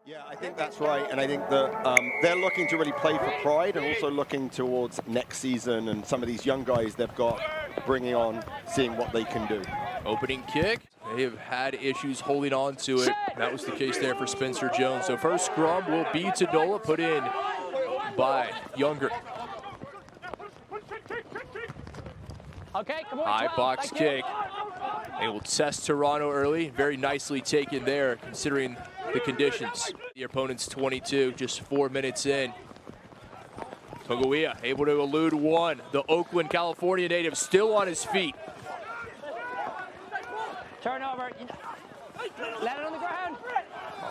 Yeah, I think that's right, and I think that they're looking to really play for pride and also looking towards next season and some of these young guys they've got bringing on, seeing what they can do. Opening kick, they have had issues holding on to it. That was the case there for Spencer Jones. So first scrum will be to NOLA, put in by Younger. Okay, come on. High box kick. They will test Toronto early. Very nicely taken there, considering the conditions. The opponent's 22, just 4 minutes in. Toguia able to elude one. The Oakland, California native still on his feet. Turnover. Let it on the ground.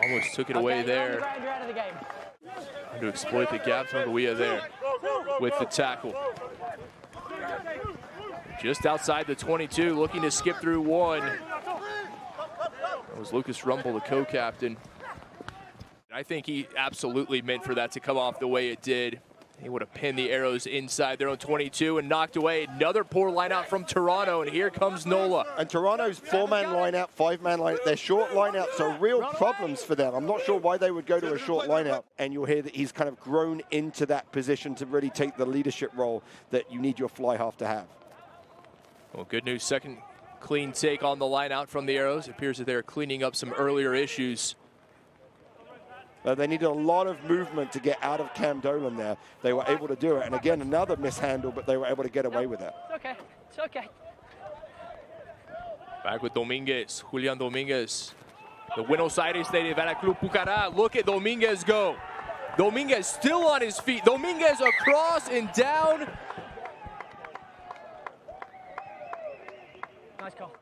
Almost took it away there. On the ground, you're out of the game. Trying to exploit the gap. Toguia there with the tackle. Just outside the 22, looking to skip through one. That was Lucas Rumble, the co-captain. I think he absolutely meant for that to come off the way it did. He would have pinned the arrows inside their own 22 and knocked away another poor line out from Toronto, and here comes NOLA. And Toronto's 4-man line out, 5-man line out, their short line outs are real problems for them. I'm not sure why they would go to a short line out, and you'll hear that he's kind of grown into that position to really take the leadership role that you need your fly half to have. Well, good news, second clean take on the line out from the arrows. It appears that they're cleaning up some earlier issues. They needed a lot of movement to get out of Cam Dolan there. They were able to do it. And again, another mishandle, but they were able to get away with it. It's okay. It's okay. Back with Dominguez, Julian Dominguez. The Buenos Aires native at Club Pucará. Look at Dominguez go. Dominguez still on his feet. Dominguez across and down. Nice call.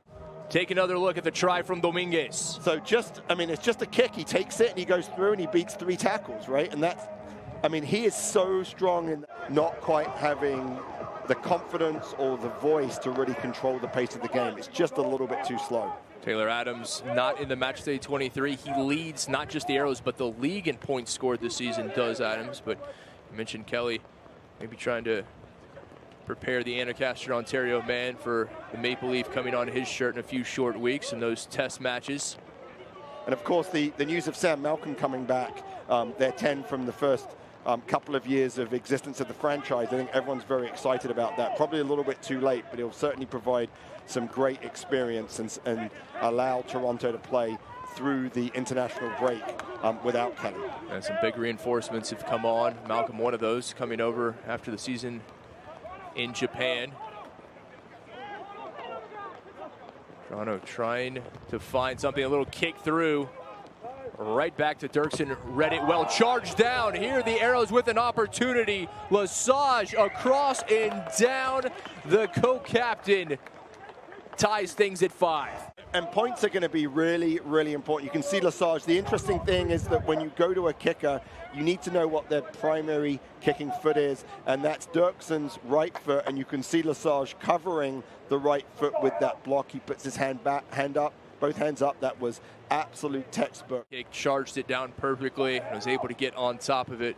Take another look at the try from Dominguez. So it's just a kick. He takes it and he goes through and he beats 3 tackles, right? And that's, he is so strong in not quite having the confidence or the voice to really control the pace of the game. It's just a little bit too slow. Taylor Adams not in the matchday 23. He leads not just the arrows, but the league in points scored this season does Adams. But you mentioned Kelly maybe trying to prepare the Ancaster, Ontario man for the Maple Leaf coming on his shirt in a few short weeks in those test matches. And of course, the news of Sam Malcolm coming back, they're 10 from the first couple of years of existence of the franchise. I think everyone's very excited about that. Probably a little bit too late, but he'll certainly provide some great experience and allow Toronto to play through the international break without Kelly. And some big reinforcements have come on. Malcolm, one of those, coming over after the season in Japan. Toronto trying to find something, a little kick through. Right back to Dirksen, read it well, charged down. Here the arrows with an opportunity. Lesage across and down. The co-captain ties things at 5. And points are going to be really, really important. You can see Lesage. The interesting thing is that when you go to a kicker, you need to know what their primary kicking foot is, and that's Dirksen's right foot, and you can see Lesage covering the right foot with that block. He puts his hand up, both hands up. That was absolute textbook. He charged it down perfectly and was able to get on top of it.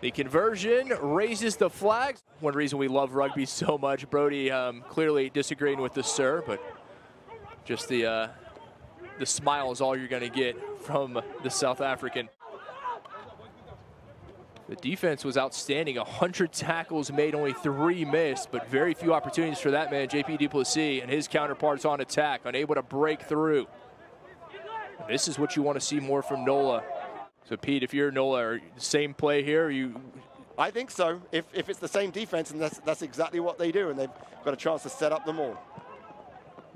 The conversion raises the flags. One reason we love rugby so much. Brody clearly disagreeing with the sir, but just the smile is all you're going to get from the South African. The defense was outstanding. 100 tackles made, only 3 missed, but very few opportunities for that man, JP Duplessis, and his counterparts on attack, unable to break through. This is what you want to see more from NOLA. So, Pete, if you're NOLA, are the same play here? I think so. If it's the same defense, and that's exactly what they do, and they've got a chance to set up them all.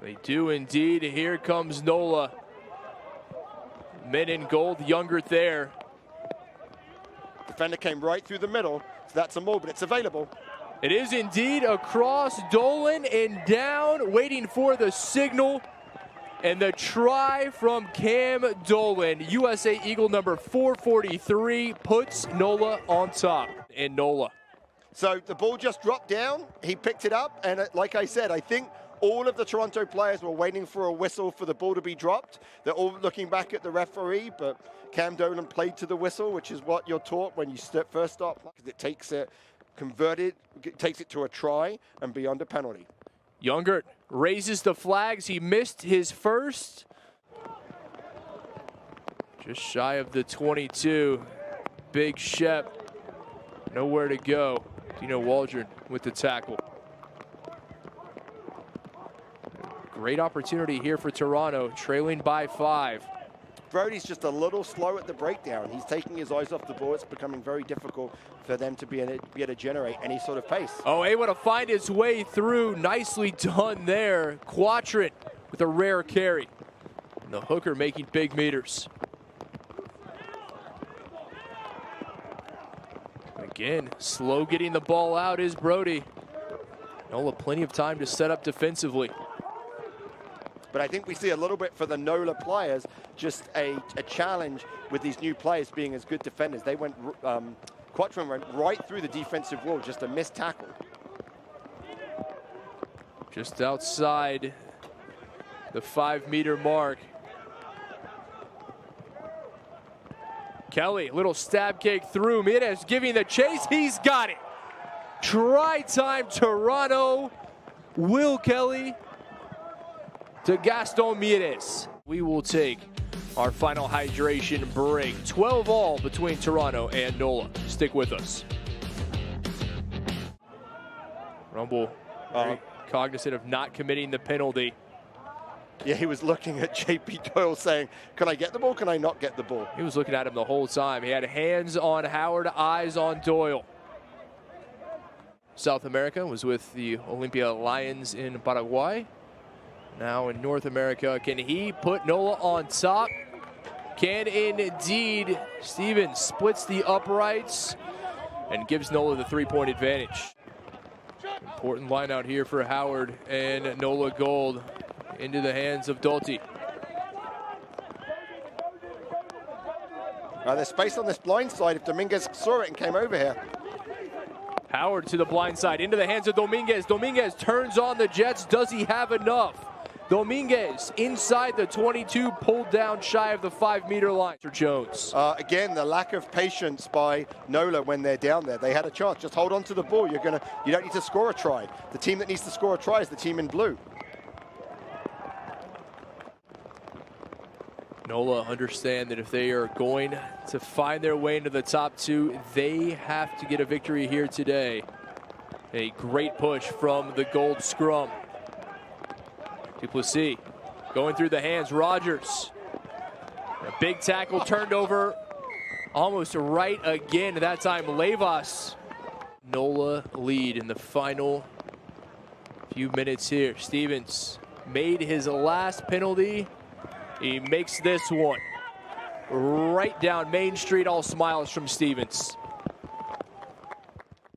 They do indeed. Here comes NOLA. Men in gold, Younger there. Defender came right through the middle, so that's a move, but it's available. It is indeed across Dolan and down, waiting for the signal. And the try from Cam Dolan, USA Eagle number 443, puts NOLA on top. And NOLA. So the ball just dropped down, he picked it up, and like I said, I think all of the Toronto players were waiting for a whistle for the ball to be dropped. They're all looking back at the referee, but Cam Dolan played to the whistle, which is what you're taught when you first start. It takes it converted, takes it to a try and beyond a penalty. Younger raises the flags. He missed his first. Just shy of the 22. Big Shep, nowhere to go. Dino Waldron with the tackle. Great opportunity here for Toronto, trailing by 5. Brody's just a little slow at the breakdown. He's taking his eyes off the ball. It's becoming very difficult for them to be able to generate any sort of pace. Oh, able to find his way through. Nicely done there. Quadrant with a rare carry. And the hooker making big meters. Again, slow getting the ball out is Brody. NOLA plenty of time to set up defensively. But I think we see a little bit for the NOLA players, just a challenge with these new players being as good defenders. They went, Quattrin went right through the defensive wall, just a missed tackle. Just outside the 5-meter mark. Kelly, little stab kick through. Mieres giving the chase. He's got it. Try time Toronto. Will Kelly to Gaston Mieres. We will take our final hydration break. 12 all between Toronto and NOLA. Stick with us. Rumble very cognizant of not committing the penalty. Yeah, he was looking at JP Doyle saying, can I get the ball? Can I not get the ball? He was looking at him the whole time. He had hands on Howard, eyes on Doyle. South America was with the Olympia Lions in Paraguay. Now in North America, can he put NOLA on top? Can indeed. Stevens splits the uprights and gives NOLA the 3-point advantage. Important line out here for Howard and NOLA Gold into the hands of Doty. There's space on this blind side if Dominguez saw it and came over here. Howard to the blind side, into the hands of Dominguez. Dominguez turns on the Jets. Does he have enough? Dominguez inside the 22, pulled down shy of the 5-meter line. Jones. Again, the lack of patience by NOLA when they're down there. They had a chance. Just hold on to the ball. You don't need to score a try. The team that needs to score a try is the team in blue. NOLA understand that if they are going to find their way into the top 2, they have to get a victory here today. A great push from the Gold scrum. Duplessis going through the hands. Rogers. A big tackle turned over almost right again. That time Levas. NOLA lead in the final few minutes here. Stevens made his last penalty. He makes this one. Right down Main Street, all smiles from Stevens.